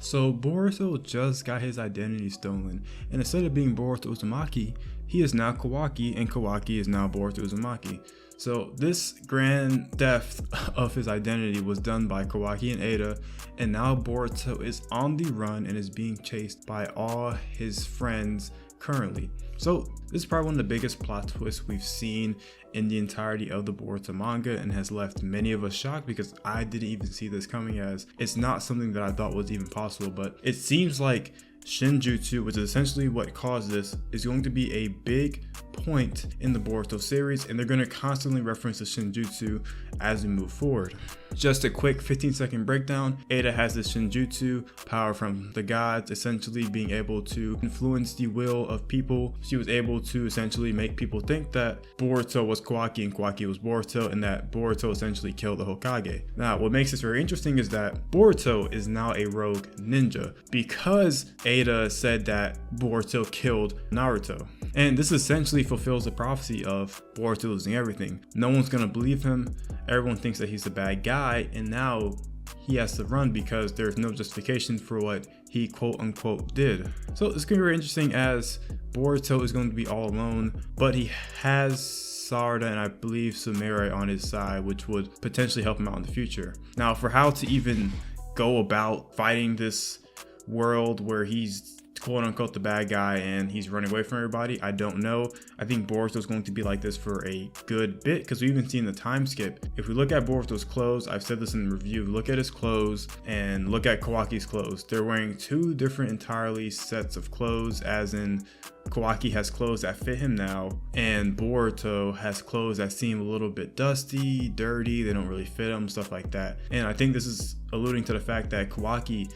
So Boruto just got his identity stolen, and instead of being Boruto Uzumaki, he is now Kawaki, and Kawaki is now Boruto Uzumaki. So this grand theft of his identity was done by Kawaki and Eida, and now Boruto is on the run and is being chased by all his friends currently. So this is probably one of the biggest plot twists we've seen in the entirety of the Boruto manga, and has left many of us shocked because I didn't even see this coming, as it's not something that I thought was even possible. But it seems like Shinjutsu, which is essentially what caused this, is going to be a big point in the Boruto series, and they're going to constantly reference the Shinjutsu as we move forward. Just a quick 15-second breakdown. Eida has this Shinjutsu, power from the gods, essentially being able to influence the will of people. She was able to essentially make people think that Boruto was Kawaki and Kawaki was Boruto, and that Boruto essentially killed the Hokage. Now, what makes this very interesting is that Boruto is now a rogue ninja because Eida said that Boruto killed Naruto. And this essentially fulfills the prophecy of Boruto losing everything. No one's gonna believe him. Everyone thinks that he's a bad guy, and now he has to run because there's no justification for what he quote unquote did. So it's gonna be very interesting, as Boruto is going to be all alone, but he has Sarada and I believe Sumire on his side, which would potentially help him out in the future. Now, for how to even go about fighting this world where he's quote unquote the bad guy and he's running away from everybody, I don't know. I think Boruto is going to be like this for a good bit, because we've even seen the time skip. If we look at Boruto's clothes, I've said this in the review, look at his clothes and look at Kawaki's clothes. They're wearing two different entirely sets of clothes, as in Kawaki has clothes that fit him now, and Boruto has clothes that seem a little bit dusty, dirty, they don't really fit him, stuff like that. And I think this is alluding to the fact that Kawaki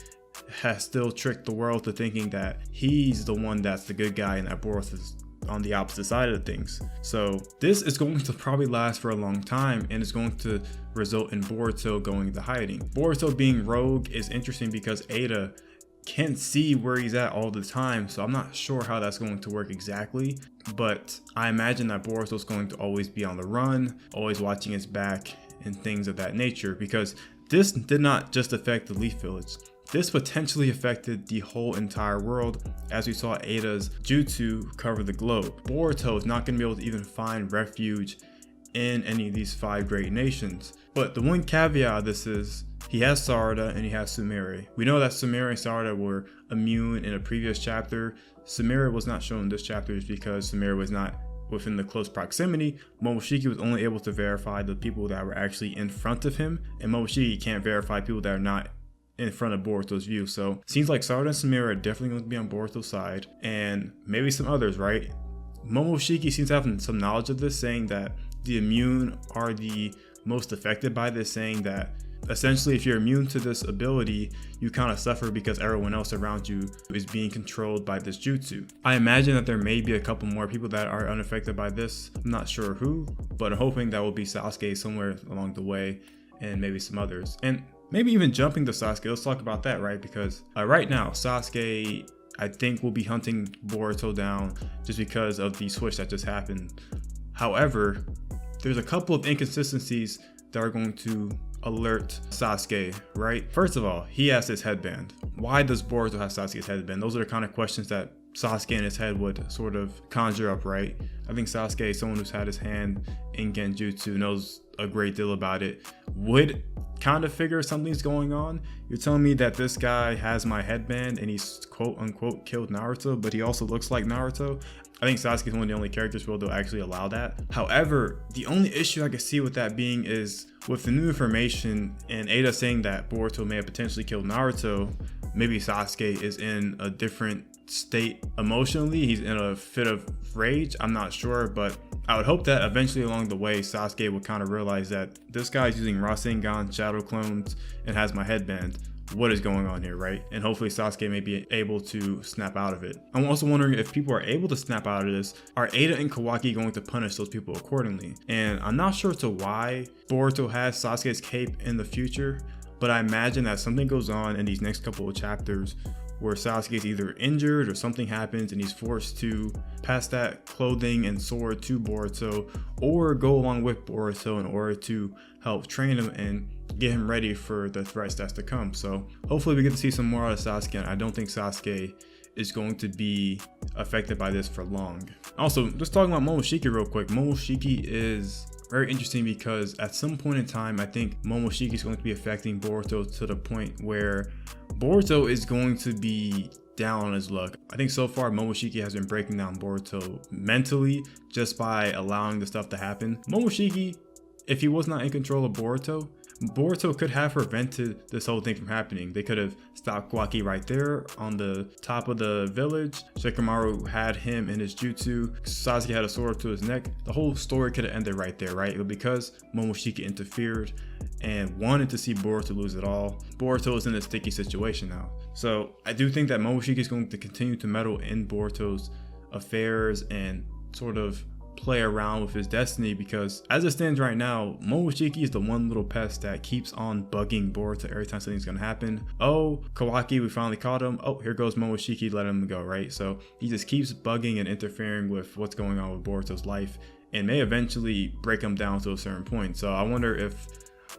has still tricked the world to thinking that he's the one that's the good guy and that Boruto is on the opposite side of things. So this is going to probably last for a long time, and it's going to result in Boruto going into hiding. Boruto being rogue is interesting because Eida can't see where he's at all the time, so I'm not sure how that's going to work exactly, but I imagine that Boruto is going to always be on the run, always watching his back and things of that nature, because this did not just affect the Leaf Village. This potentially affected the whole entire world, as we saw Eida's jutsu cover the globe. Boruto is not going to be able to even find refuge in any of these 5 great nations. But the one caveat of this is he has Sarada and he has Sumire. We know that Sumire and Sarada were immune in a previous chapter. Sumire was not shown in this chapter because Sumire was not within the close proximity. Momoshiki was only able to verify the people that were actually in front of him, and Momoshiki can't verify people that are not in front of Boruto's view. So seems like Sarada and Sumire are definitely going to be on Boruto's side, and maybe some others, right? Momoshiki seems to have some knowledge of this, saying that the immune are the most affected by this, saying that essentially if you're immune to this ability, you kind of suffer because everyone else around you is being controlled by this jutsu. I imagine that there may be a couple more people that are unaffected by this. I'm not sure who, but I'm hoping that will be Sasuke somewhere along the way, and maybe some others. And maybe even jumping to Sasuke, let's talk about that, right? Because right now, Sasuke, I think, will be hunting Boruto down just because of the switch that just happened. However, there's a couple of inconsistencies that are going to alert Sasuke, right? First of all, he has his headband. Why does Boruto have Sasuke's headband? Those are the kind of questions that Sasuke in his head would sort of conjure up, right? I think Sasuke, someone who's had his hand in Genjutsu, knows a great deal about it, would kind of figure something's going on. You're telling me that this guy has my headband and he's quote unquote killed Naruto, but he also looks like Naruto? I think Sasuke is one of the only characters where they'll actually allow that. However, the only issue I can see with that being is with the new information and Eida saying that Boruto may have potentially killed Naruto, maybe Sasuke is in a different state emotionally. He's in a fit of rage. I'm not sure, but I would hope that eventually along the way Sasuke would kind of realize that this guy's using Rasengan, shadow clones, and has my headband. What is going on here, right? And hopefully Sasuke may be able to snap out of it. I'm also wondering if people are able to snap out of this, are Eida and Kawaki going to punish those people accordingly? And I'm not sure to why Boruto has Sasuke's cape in the future. but I imagine that something goes on in these next couple of chapters where Sasuke is either injured or something happens and he's forced to pass that clothing and sword to Boruto, or go along with Boruto in order to help train him and get him ready for the threats that's to come. So hopefully we get to see some more out of Sasuke, and I don't think Sasuke is going to be affected by this for long. Also, just talking about Momoshiki real quick. Momoshiki is very interesting because at some point in time, I think Momoshiki is going to be affecting Boruto to the point where Boruto is going to be down on his luck. I think so far Momoshiki has been breaking down Boruto mentally just by allowing the stuff to happen. Momoshiki, if he was not in control of Boruto, Boruto could have prevented this whole thing from happening. They could have stopped Kawaki right there on the top of the village. Shikamaru had him in his jutsu. Sasuke had a sword to his neck. The whole story could have ended right there, right? But because Momoshiki interfered and wanted to see Boruto lose it all, Boruto is in a sticky situation now. So I do think that Momoshiki is going to continue to meddle in Boruto's affairs and sort of play around with his destiny, because as it stands right now, Momoshiki is the one little pest that keeps on bugging Boruto every time something's gonna happen. Oh, Kawaki, we finally caught him. Oh, here goes Momoshiki, let him go, right? So he just keeps bugging and interfering with what's going on with Boruto's life and may eventually break him down to a certain point. So I wonder if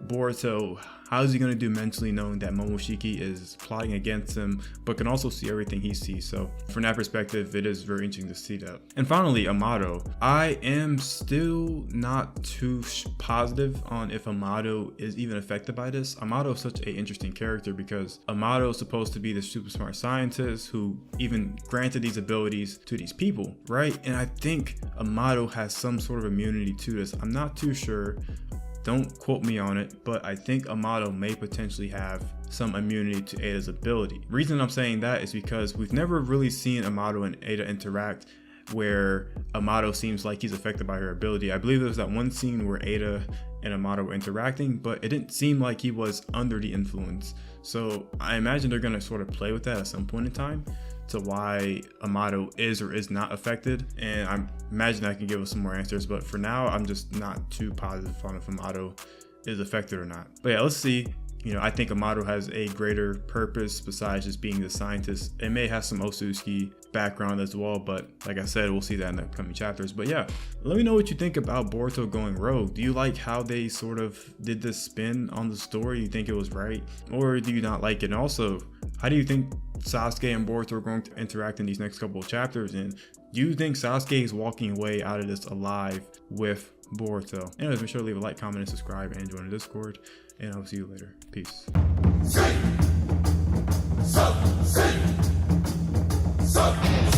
Boruto, how is he going to do mentally knowing that Momoshiki is plotting against him but can also see everything he sees? So from that perspective, it is very interesting to see that. And finally, Amato. I am still not too positive on if Amato is even affected by this. Amato is such an interesting character because Amato is supposed to be the super smart scientist who even granted these abilities to these people, right? And I think Amato has some sort of immunity to this. I'm not too sure. Don't quote me on it, but I think Amato may potentially have some immunity to Eida's ability. The reason I'm saying that is because we've never really seen Amato and Eida interact where Amato seems like he's affected by her ability. I believe there was that one scene where Eida and Amato were interacting, but it didn't seem like he was under the influence. So I imagine they're gonna sort of play with that at some point in time to why Amato is or is not affected, and I imagine I can give us some more answers, but for now I'm just not too positive on if Amato is affected or not. But yeah, let's see. You know, I think Amato has a greater purpose besides just being the scientist. It may have some Otsutsuki background as well, but like I said, we'll see that in the upcoming chapters. But yeah, let me know what you think about Boruto going rogue. Do you like how they sort of did this spin on the story? You think it was right? Or do you not like it? And also, how do you think Sasuke and Boruto are going to interact in these next couple of chapters? And do you think Sasuke is walking away out of this alive with Boruto? Anyways, make sure to leave a like, comment, and subscribe, and join the Discord. And I'll see you later. Peace. Say, so, say, so.